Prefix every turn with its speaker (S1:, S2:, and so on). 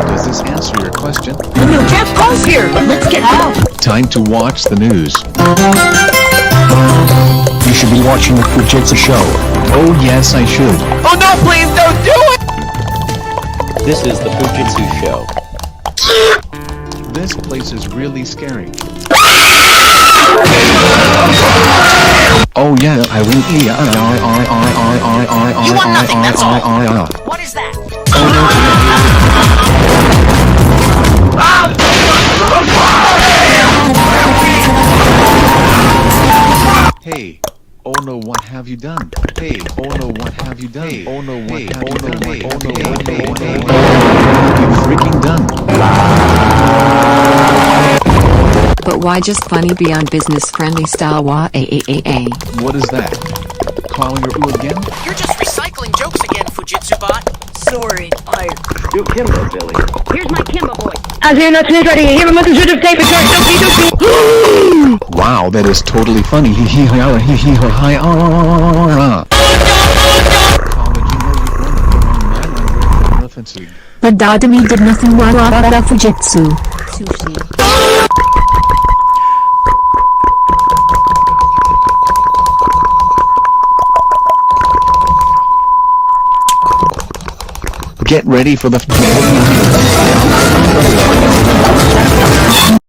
S1: Does this answer your question?
S2: The new Jeff Paul's here. Let's get out.
S1: Time to watch the news.
S3: You should be watching the Fujitsu show.
S1: Oh yes, I should.
S4: Oh no, please don't do it!
S5: This is the Fujitsu show.
S1: This place is really scary. Oh yeah, I will.
S2: You want nothing, that's all. What is that?
S1: Hey. Oh no, what have you done? Hey, oh no, what have you done? Hey, oh no, what have you done? Hey, oh no, what have you freaking done?
S6: But why just funny beyond business friendly style? Wah a.
S1: What is that? Calling your ooh again?
S2: You're just recycling jokes again, Fujitsu bot. Sorry,
S5: Do Kimbo, Billy.
S2: Here's my Kimba boy.
S1: Wow, that is totally funny.
S6: But Dadami did nothing. Wah Fujitsu. Sushi.
S1: Get ready for the